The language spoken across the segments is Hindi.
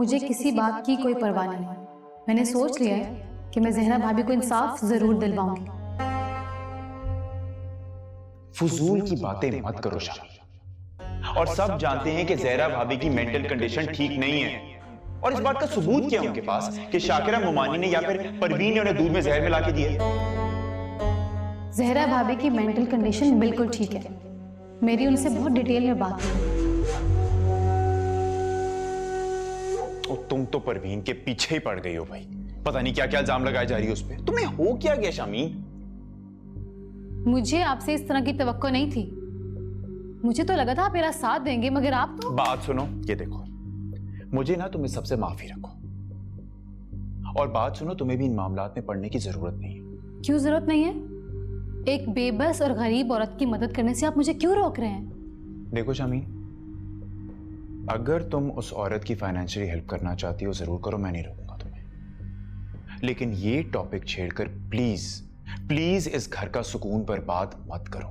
मुझे किसी बात की कोई परवाह नहीं। मैंने सोच लिया है कि मैं जहरा भाभी को इंसाफ जरूर दिलवाऊंगी। फजूल की बातें मत करो शामी। और सब जानते हैं कि जहरा भाभी की मेंटल कंडीशन ठीक नहीं है, और इस बात का सबूत क्या है उनके पास कि शाकिरा मोमानी ने या फिर परवीन ने उन्हें दूध में जहर मिला के दिया। जहरा भाभी की मेंटल कंडीशन बिल्कुल ठीक है। मेरी उनसे बहुत डिटेल में बात हुई। और तुम तो परवीन के पीछे ही पड़ गई हो भाई। पता नहीं क्या क्या इल्जाम लगाए जा रही है उस पे। तुम्हें हो क्या गया शामीन? मुझे आपसे इस तरह की तवक्को नहीं थी। मुझे तो लगा था आप मेरा साथ देंगे, मगर आप तो। बात सुनो, ये देखो, मुझे ना तुम्हें सबसे माफी रखो। और बात सुनो, तुम्हें भी इन मामलात में पड़ने की जरूरत नहीं है। क्यों जरूरत नहीं है? एक बेबस और गरीब औरत की मदद करने से आप मुझे क्यों रोक रहे हैं? देखो शामीन, अगर तुम उस औरत की फाइनेंशियली हेल्प करना चाहती हो जरूर करो, मैं नहीं रोकूंगा तुम्हें। लेकिन ये टॉपिक छेड़कर प्लीज प्लीज इस घर का सुकून बर्बाद मत करो।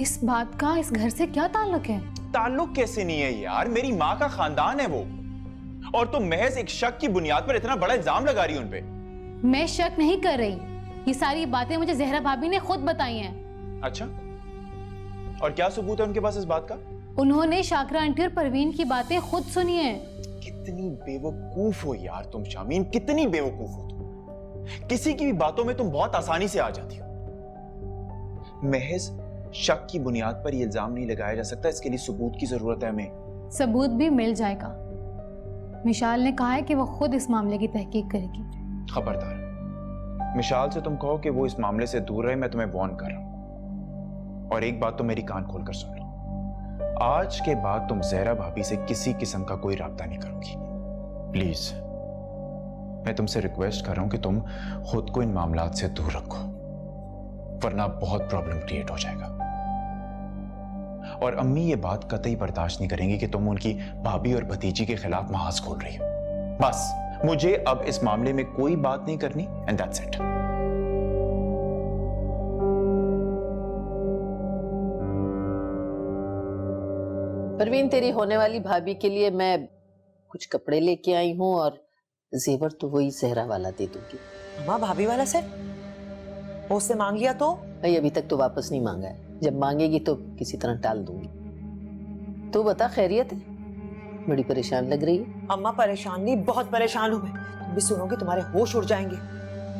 इस बात का इस घर से क्या ताल्लुक है? ताल्लुक कैसे नहीं है यार, मेरी माँ का खानदान है वो, और तुम महज एक शक की बुनियाद पर इतना बड़ा इल्जाम लगा रही हो उन पे। मैं शक नहीं कर रही, ये सारी बातें मुझे जहरा भाभी ने खुद बताई हैं। अच्छा, और क्या सबूत है उनके पास इस बात का? उन्होंने शाकिरा आंटी और परवीन की बातें खुद सुनी हैं। कितनी बेवकूफ हो यार तुम शामीन, कितनी बेवकूफ हो तुम। किसी की भी बातों में तुम बहुत आसानी से आ जाती हो। महज शक की बुनियाद पर यह इल्जाम नहीं लगाया जा सकता, इसके लिए सबूत की जरूरत है हमें। सबूत भी मिल जाएगा। मिशाल ने कहा है कि वो खुद इस मामले की तहकीक करेगी। खबरदार, मिशाल से तुम कहो कि वो इस मामले से दूर रहे, मैं तुम्हें वार्न कर रहा हूं। और एक बात तो मेरी कान खोलकर सुन लो, आज के बाद तुम जहरा भाभी से किसी किस्म का कोई राब्ता नहीं करोगी। प्लीज, मैं तुमसे रिक्वेस्ट कर रहा हूं कि तुम खुद को इन मामलात से दूर रखो, वरना बहुत प्रॉब्लम क्रिएट हो जाएगा। और अम्मी ये बात कतई बर्दाश्त नहीं करेंगी कि तुम उनकी भाभी और भतीजी के खिलाफ महाज खोल रही हो। बस मुझे अब इस मामले में कोई बात नहीं करनी, एंड दैट्स इट। परवीन, तेरी होने वाली भाभी के लिए मैं कुछ कपड़े लेके आई हूँ, और जेवर तो वही जहरा वाला दे दूंगी। अम्मा, भाभी वाला सेट वो उससे मांग लिया तो? भाई अभी तक तो वापस नहीं मांगा है, जब मांगेगी तो किसी तरह टाल दूंगी। तू बता, खैरियत है? बड़ी परेशान लग रही है। अम्मा परेशान नहीं, बहुत परेशान हूँ मैं। तुम भी सुनोगे तुम्हारे होश उड़ जाएंगे।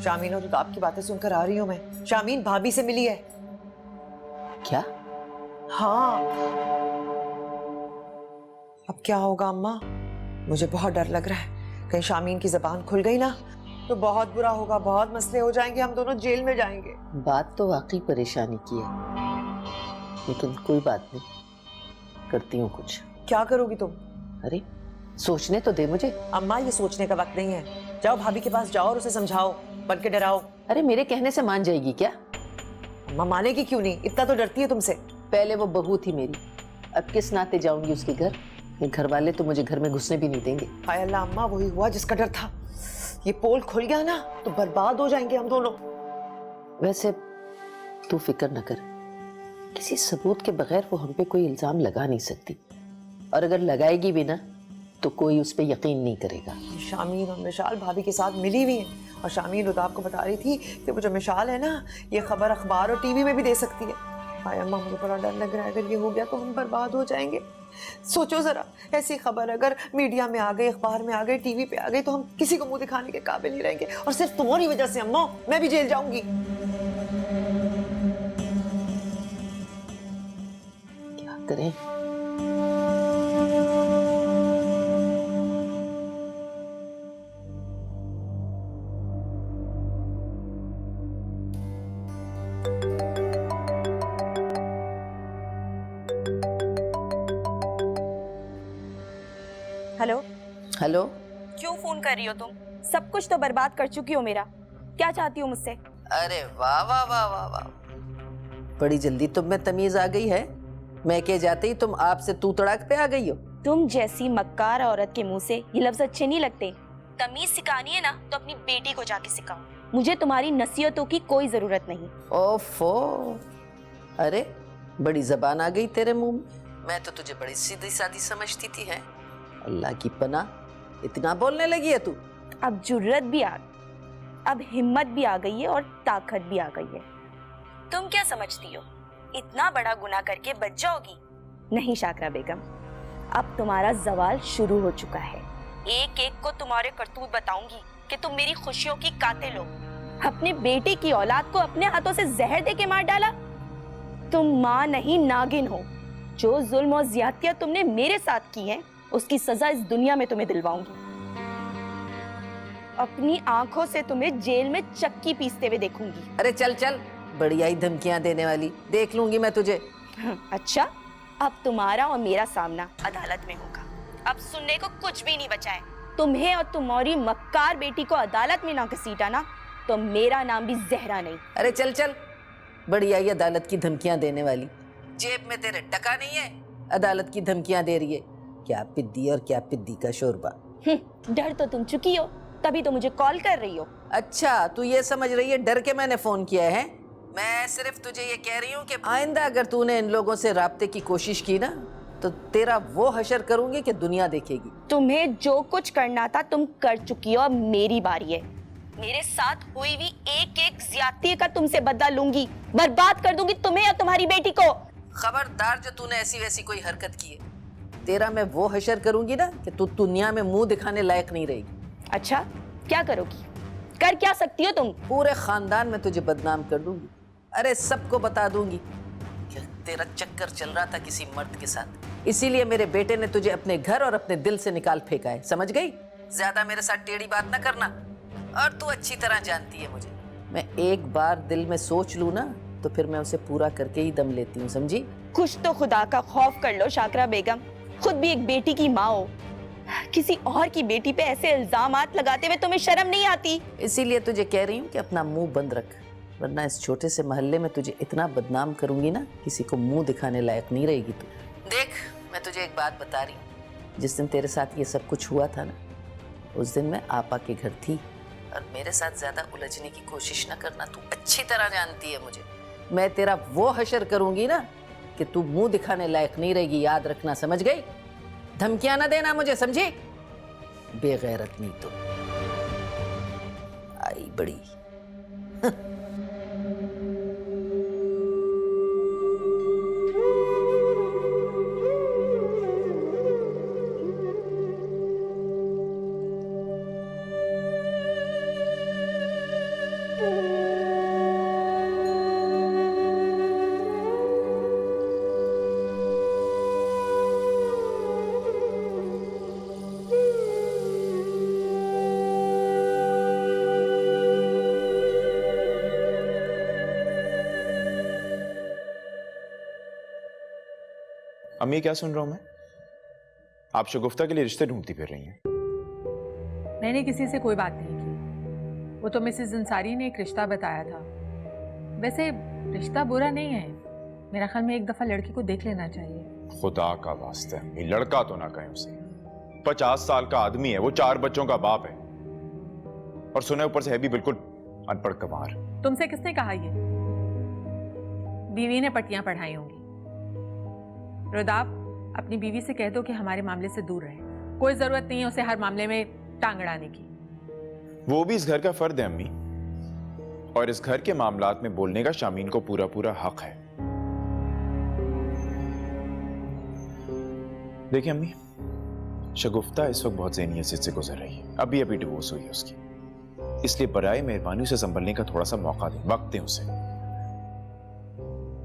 शामीन और आपकी बातें सुनकर आ रही हूँ मैं। शामीन भाभी से मिली है। क्या? हाँ। अब क्या होगा अम्मा? मुझे बहुत डर लग रहा है, कहीं शामीन की जबान खुल गई ना तो बहुत बुरा होगा, बहुत मसले हो जाएंगे, हम दोनों जेल में जाएंगे। बात तो वाकई परेशानी की है, लेकिन कोई बात नहीं, करती हूँ कुछ। क्या करोगी तुम? अरे सोचने तो दे मुझे। अम्मा, ये सोचने का वक्त नहीं है। जाओ भाभी के पास जाओ और उसे समझाओ, बन के डराओ। अरे मेरे कहने से मान जाएगी क्या? अम्मा मानेगी क्यों नहीं? इतना तो डरती है तुमसे। पहले वो बहू थी मेरी, अब किस नाते जाऊंगी उसके घर? ये घर वाले तो मुझे घर में घुसने भी नहीं देंगे। हाय अल्लाह अम्मा, वही हुआ जिसका डर था। ये पोल खुल गया ना तो बर्बाद हो जाएंगे हम दोनों। वैसे तू फिक्र न कर, किसी सबूत के बगैर वो हम पे कोई इल्जाम लगा नहीं सकती, और अगर लगाएगी भी ना तो कोई उस पे यकीन नहीं करेगा। शामीन और मिशाल भाभी के साथ मिली हुई हैं, और शामीन रुदाब को बता रही थी कि वो जो मिशाल है ना, ये खबर अखबार और टीवी में भी दे सकती है। हाय अम्मा, मुझे बड़ा डर लग रहा है, अगर ये हो गया तो हम बर्बाद हो जाएंगे। सोचो जरा, ऐसी खबर अगर मीडिया में आ गई, अखबार में आ गई, टीवी पे आ गई, तो हम किसी को मुंह दिखाने के काबिल नहीं रहेंगे। और सिर्फ तुम्हारी वजह से अम्मा मैं भी जेल जाऊंगी। क्या करें? हेलो। हेलो। क्यों फोन कर रही हो तुम? सब कुछ तो बर्बाद कर चुकी हो मेरा। क्या चाहती हो मुझसे? अरे वाह वाह वाह वाह वाह, बड़ी जल्दी तुम में तमीज आ गई है। मैं के जाते ही तुम आपसे तू तड़ाक पे आ गई हो। तुम जैसी मक्कार औरत के मुंह से ये लफ्ज अच्छे नहीं लगते। तमीज सिखानी है ना तो अपनी बेटी को जाके सिखाओ। मुझे तुम्हारी नसीहतों की कोई जरूरत नहीं। ओफो, अरे बड़ी जबान आ गई तेरे मुंह में। मैं तो तुझे बड़ी सीधी सादी समझती थी है। अल्लाह की पनाह, इतना बोलने लगी है तू? अब जुर्रत भी अब हिम्मत भी आ गई है और ताकत भी आ गई है। तुम क्या समझती हो इतना बड़ा गुनाह करके बच जाओगी? नहीं शाकरा बेगम, अब तुम्हारा जवाल शुरू हो चुका है। एक एक को तुम्हारे करतूत बताऊंगी कि तुम मेरी खुशियों की कातिल हो। अपने बेटे की औलाद को अपने हाथों से जहर दे के मार डाला। तुम माँ नहीं नागिन हो। जो जुल्म और ज्यादतियां तुमने मेरे साथ की हैं, उसकी सजा इस दुनिया में तुम्हें दिलवाऊंगी। अपनी आंखों से तुम्हें जेल में चक्की पीसते हुए देखूंगी। अरे चल चल, बढ़िया ही धमकियां देने वाली, देख लूंगी मैं तुझे। अच्छा, अब तुम्हारा और मेरा सामना अदालत में होगा। अब सुनने को कुछ भी नहीं बचा है। तुम्हें और तुम्हारी मक्कार बेटी को अदालत में ना घसीटा ना, तो मेरा नाम भी जहरा नहीं। अरे चल चल, बढ़िया ही अदालत की धमकियां देने वाली। जेब में तेरे टका नहीं है, अदालत की धमकियां दे रही है। क्या पिद्दी और क्या पिद्दी का शोरबा। डर तो तुम चुकी हो, तभी तो मुझे कॉल कर रही हो। अच्छा, तू ये समझ रही है डर के मैंने फोन किया है? मैं सिर्फ तुझे ये कह रही हूँ कि आइंदा अगर तूने इन लोगों से राब्ते की कोशिश की ना, तो तेरा वो हशर करूंगी कि दुनिया देखेगी। तुम्हें जो कुछ करना था तुम कर चुकी हो, अब मेरी बारी है। मेरे साथ हुई हुई एक एक ज्यादती का तुमसे बदला लूंगी। बर्बाद कर दूंगी तुम्हें और तुम्हारी बेटी को। खबरदार जो तूने ऐसी वैसी कोई हरकत की है, तेरा मैं वो हशर करूंगी ना कि तू दुनिया में मुंह दिखाने लायक नहीं रहेगी। अच्छा, क्या करोगी? कर क्या सकती हो तुम? पूरे खानदान में तुझे बदनाम कर दूंगी। अरे सबको बता दूंगी कि तेरा चक्कर चल रहा था किसी मर्द के साथ, इसीलिए मेरे बेटे ने तुझे अपने घर और अपने दिल से निकाल फेंका है। समझ गई? ज्यादा मेरे साथ टेढ़ी बात ना करना। और तू अच्छी तरह जानती है मुझे, मैं एक बार दिल में सोच लूं ना, तो फिर मैं उसे पूरा करके ही दम लेती हूँ, समझी? कुछ तो खुदा का खौफ कर लो शाकरा बेगम। खुद भी एक बेटी की माँ हो, किसी और की बेटी पे ऐसे इल्जामात लगाते हुए तुम्हें शर्म नहीं आती? इसीलिए तुझे कह रही हूँ कि अपना मुंह बंद रख, वरना इस छोटे से मोहल्ले में तुझे इतना बदनाम करूंगी ना, किसी को मुंह दिखाने लायक नहीं रहेगी तू। देख, मैं तुझे एक बात बता रही हूँ, जिस दिन तेरे साथ ये सब कुछ हुआ था ना, उस दिन मैं आपा के घर थी। और मेरे साथ ज्यादा उलझने की कोशिश न करना, तू अच्छी तरह जानती है मुझे। मैं तेरा वो हशर करूंगी ना कि तू मुंह दिखाने लायक नहीं रहेगी, याद रखना, समझ गई? धमकियां ना देना मुझे, समझी? बेगैरत नहीं तो आई बड़ी। अम्मी, क्या सुन रहा हूं मैं? आप शगुफ्ता के लिए रिश्ते ढूंढती फिर रही हैं। मैंने किसी से कोई बात नहीं की। वो तो मिसेस अंसारी ने एक रिश्ता बताया था। वैसे रिश्ता बुरा नहीं है, मेरा ख्याल में एक दफा लड़की को देख लेना चाहिए। खुदा का वास्ते अम्मी, लड़का तो ना कहें उसे। 50 साल का आदमी है वो, 4 बच्चों का बाप है, और सुने ऊपर से है भी बिल्कुल अनपढ़ गंवार। तुमसे किसने कहा ये? बीवी ने पट्टियां पढ़ाई होंगी। रुदाब, अपनी बीवी से कह दो कि हमारे मामले से दूर रहे। कोई जरूरत नहीं है उसे हर मामले में टांग अड़ाने की। वो भी इस घर का फर्द है अम्मी, और इस घर के मामलात में बोलने का शामीन को पूरा पूरा हक है। देखिए अम्मी, शगुफ्ता इस वक्त बहुत ज़हनी हैसियत से गुजर रही है। अभी अभी डिवोर्स हुई है उसकी, इसलिए बराए मेहरबानी उसे संभलने का थोड़ा सा मौका दें, वक्त दें उसे।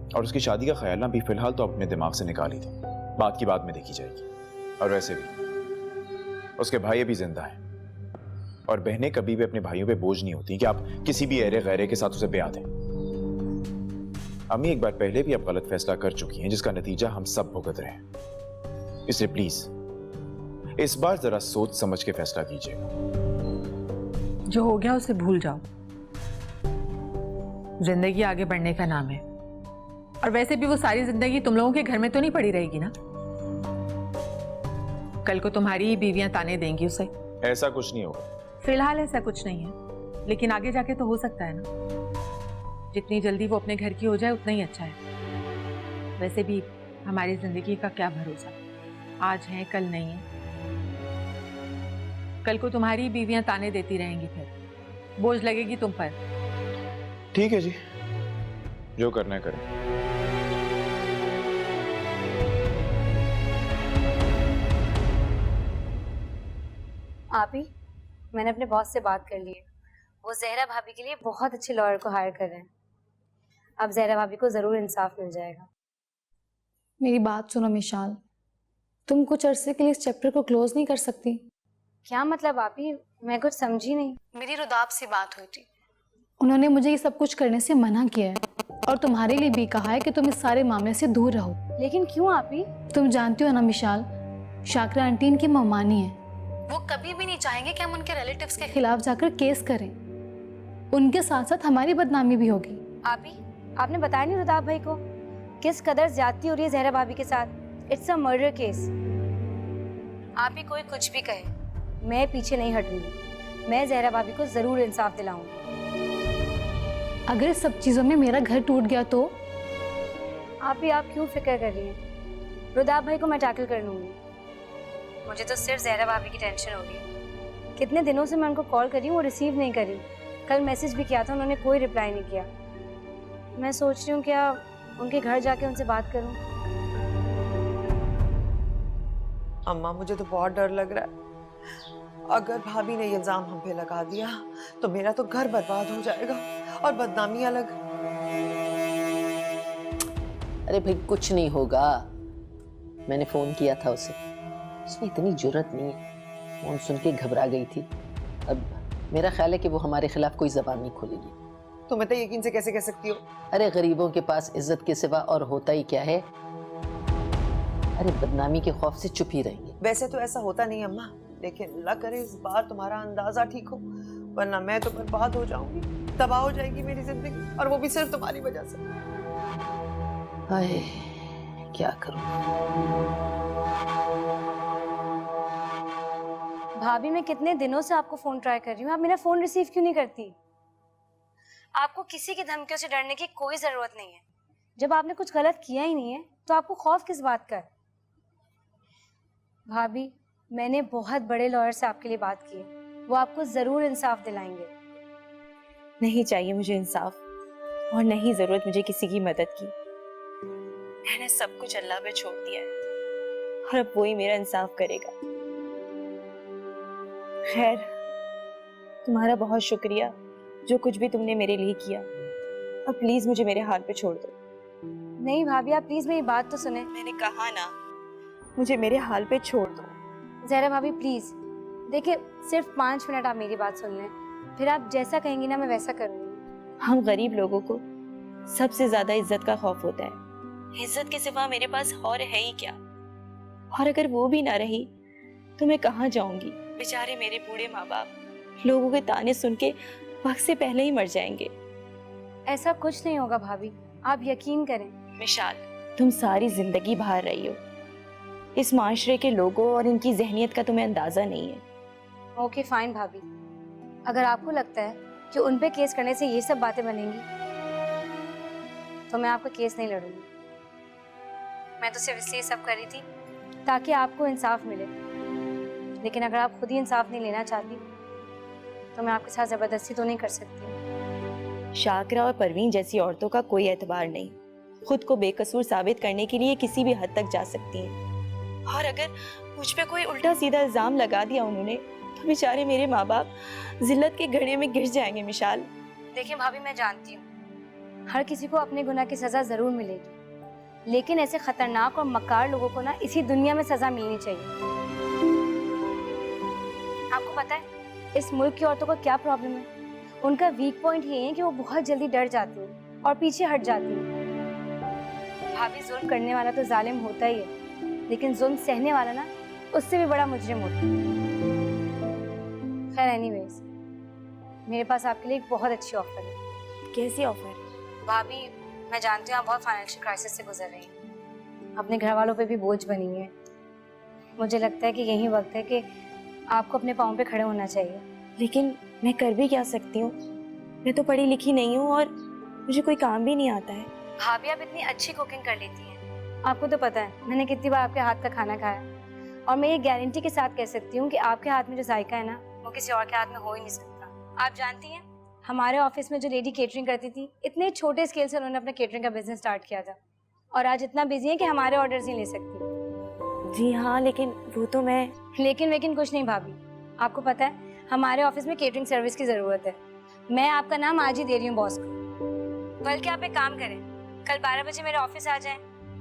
और उसकी शादी का ख्याल ना भी फिलहाल तो अपने दिमाग से निकाल ही दें, बात की बात में देखी जाएगी। और वैसे भी उसके भाई अभी जिंदा है, और बहनें कभी भी अपने भाइयों पे बोझ नहीं होती कि आप किसी भी ऐरे गैरे के साथ उसे ब्याह दें। अम्मी, एक बार पहले भी आप गलत फैसला कर चुकी हैं, जिसका नतीजा हम सब भुगत रहे हैं। इसलिए प्लीज इस बार जरा सोच समझ के फैसला कीजिएगा। जो हो गया उसे भूल जाओ। जिंदगी आगे बढ़ने का नाम है, और वैसे भी वो सारी जिंदगी तुम लोगों के घर में तो नहीं पड़ी रहेगी ना। कल को तुम्हारी ही बीवियां ताने देंगी उसे। ऐसा कुछ नहीं होगा। फिलहाल ऐसा कुछ नहीं है, लेकिन आगे जाके तो हो सकता है ना। जितनी जल्दी वो अपने घर की हो जाए उतना ही अच्छा है। वैसे भी हमारी जिंदगी का क्या भरोसा, आज है कल नहीं है। कल को तुम्हारी बीवियां ताने देती रहेंगी, फिर बोझ लगेगी तुम पर। ठीक है जी, जो करना है करें। आप ही, मैंने अपने बॉस से बात कर ली है। वो जहरा भाभी के लिए बहुत अच्छे लॉयर को हायर कर रहे हैं। अब जहरा भाभी को जरूर इंसाफ मिल जाएगा। मेरी बात सुनो मिशाल, तुम कुछ अरसे के लिए इस चैप्टर को क्लोज नहीं कर सकती? क्या मतलब आप ही? मैं कुछ समझी नहीं। मेरी रुदाब से बात हुई थी, उन्होंने मुझे ये सब कुछ करने से मना किया है और तुम्हारे लिए भी कहा है कि तुम इस सारे मामले से दूर रहो। लेकिन क्यों आप ही? तुम जानती हो ना मिशाल, शाकरा आंटी इनकी ममानी है। वो कभी भी नहीं चाहेंगे कि हम उनके रिलेटिव्स के खिलाफ जाकर केस करें। उनके साथ साथ हमारी बदनामी भी होगी। आप ही, आपने बताया नहीं रुदाब भाई को किस कदर ज्यादती हो रही है जहरा भाभी के साथ। It's a murder case. आप ही कोई कुछ भी कहे, मैं पीछे नहीं हटूंगी। मैं जहरा भाभी को जरूर इंसाफ दिलाऊंगी। अगर इस सब चीजों में मेरा घर टूट गया तो? आप ही, आप क्यों फिक्र कर रही हैं? रुदाब भाई को मैं टैकल कर लूंगी। मुझे तो सिर्फ जहरा भाभी की टेंशन हो रही है। कितने दिनों से मैं उनको कॉल कर रही हूँ, वो रिसीव नहीं कर रही। कल मैसेज भी किया था, उन्होंने कोई रिप्लाई नहीं किया। मैं सोच रही हूँ क्या उनके घर जाके उनसे बात करूँ। अम्मा मुझे तो बहुत डर लग रहा है। अगर भाभी ने ये इल्जाम हम पे लगा दिया तो मेरा तो घर बर्बाद हो जाएगा और बदनामी अलग। अरे भाई कुछ नहीं होगा, मैंने फोन किया था उसे, उसने इतनी जुर्रत नहीं है। फोन सुन के घबरा गई थी। अब मेरा ख्याल है कि वो हमारे खिलाफ कोई जबान नहीं खोलेगी। तुम इतना यकीन से कैसे कह सकती हो? अरे गरीबों के पास इज्जत के सिवा और होता ही क्या है। अरे बदनामी के खौफ से चुप ही रहेंगे। वैसे तो ऐसा होता नहीं अम्मा, लेकिन अल्लाह करे इस बार तुम्हारा अंदाजा ठीक हो, वरना मैं तो बर्बाद हो जाऊंगी, तबाह हो जाएगी मेरी जिंदगी, और वो भी सिर्फ तुम्हारी वजह से। हाय क्या करूं। भाभी, मैं कितने दिनों से आपको फोन ट्राई कर रही हूँ, आप मेरा फोन रिसीव क्यों नहीं करती? आपको किसी की धमकियों से डरने की कोई जरूरत नहीं है। जब आपने कुछ गलत किया ही नहीं है तो आपको खौफ किस बात का है? भाभी, मैंने बहुत बड़े लॉयर से आपके लिए बात की है, वो आपको जरूर इंसाफ दिलाएंगे। नहीं चाहिए मुझे इंसाफ, और नहीं जरूरत मुझे किसी की मदद की। मैंने सब कुछ अल्लाह पे छोड़ दिया है और अब वही मेरा इंसाफ करेगा। खैर, तुम्हारा बहुत शुक्रिया जो कुछ भी तुमने मेरे लिए किया। अब प्लीज मुझे मेरे हाल पे छोड़ दो। नहीं भाभी, आप प्लीज मेरी बात तो सुने। मैंने कहा ना, मुझे मेरे हाल पे छोड़ दो। जहरा भाभी प्लीज देखिए, सिर्फ 5 मिनट आप मेरी बात सुन लें, फिर आप जैसा कहेंगी ना मैं वैसा करूंगी। हम गरीब लोगों को सबसे ज्यादा इज्जत का खौफ होता है। इज्जत के सिवा मेरे पास और है ही क्या? और अगर वो भी ना रही तो मैं कहाँ जाऊंगी? बेचारे मेरे बूढ़े माँ बाप लोगों के ताने सुन के वक्त से पहले ही मर जाएंगे। ऐसा कुछ नहीं होगा भाभी, आप यकीन करें। मिशाल, तुम सारी जिंदगी बाहर रही हो, इस माशरे के लोगों और इनकी जहनियत का तुम्हें अंदाजा नहीं है। ओके फाइन भाभी, अगर आपको लगता है कि उन पे केस करने से ये सब बातें बनेंगी तो मैं आपका केस नहीं लड़ूंगी। मैं तो सिर्फ इसलिए सब कर रही थी ताकि आपको इंसाफ मिले, लेकिन अगर आप खुद ही इंसाफ नहीं लेना चाहती तो मैं आपके साथ जबरदस्ती तो नहीं कर सकती। शाकरा और परवीन जैसी औरतों का कोई एतबार नहीं, खुद को बेकसूर साबित करने के लिए किसी भी हद तक जा सकती हैं। और अगर मुझ पे कोई उल्टा सीधा इल्जाम लगा दिया उन्होंने तो बेचारे मेरे माँ बाप जिल्लत के घड़े में गिर जाएंगे। मिशाल, देखिए भाभी, मैं जानती हूँ हर किसी को अपने गुनाह की सजा जरूर मिलेगी, लेकिन ऐसे खतरनाक और मक्कार लोगों को ना इसी दुनिया में सजा मिलनी चाहिए। आपको पता है इस मुल्क की औरतों का क्या प्रॉब्लम है? उनका वीक पॉइंट ये है कि वो बहुत जल्दी डर जाती हैं और पीछे हट जाती हैं। भाभी, जुल्म करने वाला तो जालिम होता ही है, लेकिन जुल्म सहने वाला ना उससे भी बड़ा मुजरिम होता है। खैर एनीवेज, मेरे पास आपके लिए एक बहुत अच्छी ऑफर है। कैसी ऑफर? भाभी, मैं जानती हूँ आप बहुत फाइनेंशियल क्राइसिस से गुजर रही हैं, अपने घर वालों पे भी बोझ बनी है। मुझे लगता है कि यही वक्त है कि आपको अपने पाँव पे खड़े होना चाहिए। लेकिन मैं कर भी क्या सकती हूँ? मैं तो पढ़ी लिखी नहीं हूँ और मुझे कोई काम भी नहीं आता है। भाभी, आप इतनी अच्छी कुकिंग कर लेती हैं, आपको तो पता है मैंने कितनी बार आपके हाथ का खाना खाया, और मैं ये गारंटी के साथ कह सकती हूँ कि आपके हाथ में जो जायका है ना, वो किसी और के हाथ में हो ही नहीं सकता। आप जानती हैं, हमारे ऑफिस में जो लेडी केटरिंग करती थी, इतने छोटे स्केल से उन्होंने अपना केटरिंग का बिजनेस स्टार्ट किया था और आज इतना बिजी है कि हमारे ऑर्डर्स ही ले सकती। जी हाँ, लेकिन वो तो मैं... लेकिन कुछ नहीं भाभी, आपको पता है हमारे ऑफिस में केटरिंग सर्विस की ज़रूरत है। मैं आपका नाम आज ही दे रही हूँ बॉस को। बल्कि आप एक काम करें, कल 12 बजे मेरे ऑफिस आ जाएं,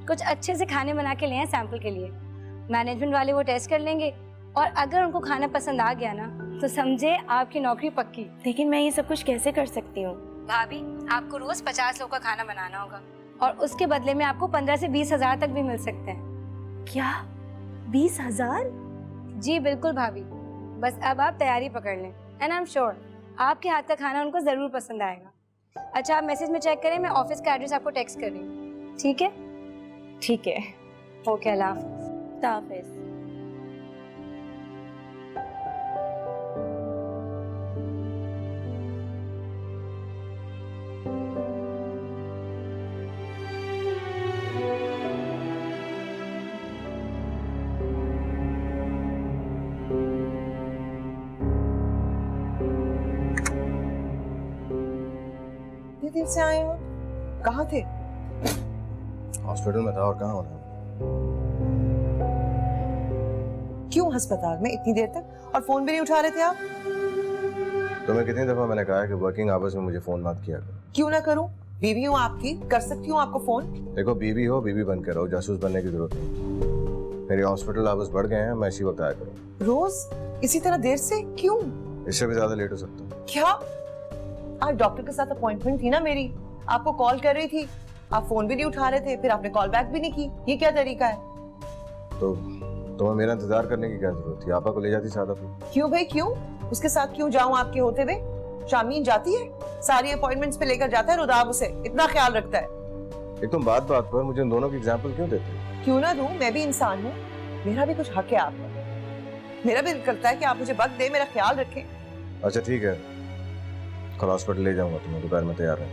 कुछ अच्छे से खाने बना के ले आएं सैंपल के लिए। मैनेजमेंट वाले वो टेस्ट कर लेंगे और अगर उनको खाना पसंद आ गया ना तो समझे आपकी नौकरी पक्की। लेकिन मैं ये सब कुछ कैसे कर सकती हूँ? भाभी, आपको रोज 50 लोगों का खाना बनाना होगा और उसके बदले में आपको 15 से 20 हजार तक भी मिल सकते हैं। क्या 20,000? जी बिल्कुल भाभी, बस अब आप तैयारी पकड़ लें एंड आई एम श्योर आपके हाथ का खाना उनको जरूर पसंद आएगा। अच्छा, आप मैसेज में चेक करें, मैं ऑफिस का एड्रेस आपको टेक्स्ट कर रही हूँ। ठीक है? ठीक है। ओके, अल्लाह हाफिज। हाफिज। इतनी देर से आए हो? कहाँ थे? हॉस्पिटल में था, और कहाँ होना। क्यों अस्पताल में इतनी देर तक? और फोन भी नहीं उठा रहे थे आप? तुम्हें कितनी दफा मैंने कहा है कि वर्किंग आवर्स में मुझे फोन मत किया करो। क्यों ना करूं? बीवी हूँ आपकी, कर सकती हूँ आपको फोन। देखो, बीवी हो, बीवी बन के रहो, जासूस बनने की जरूरत नहीं। मेरी हॉस्पिटल आवर्स बढ़ गए हैं, मैं इसी वक्त आया करूँ। रोज इसी तरह देर से क्यों? इससे भी ज्यादा लेट हो सकता हूँ। क्या? आज डॉक्टर के साथ अपॉइंटमेंट थी ना मेरी, आपको कॉल कर रही थी, आप फोन भी नहीं उठा रहे थे, फिर आपने कॉल बैक भी नहीं की। ये क्या तरीका है? तो तुम्हें मेरा इंतजार करने की क्या जरूरत थी? आपा को ले जाती सादा पे। क्यों भाई, क्यों? उसके साथ क्यों जाऊं आपके होते हुए? शामीन जाती है, सारी अपॉइंटमेंट्स पे लेकर जाता है, रुदाब उसे इतना ख्याल रखता है। एक तुम बात बात पर मुझे इन दोनों की एग्जाम्पल क्यों देते हो? क्यों ना दूं, मैं भी इंसान हूँ, मेरा भी कुछ हक है आप पर। मेरा भी दिल करता है कि आप मुझे वक्त दे, मेरा ख्याल रखें। अच्छा ठीक है, कल हॉस्पिटल ले जाऊंगा तुम्हें, दोपहर में तैयार है।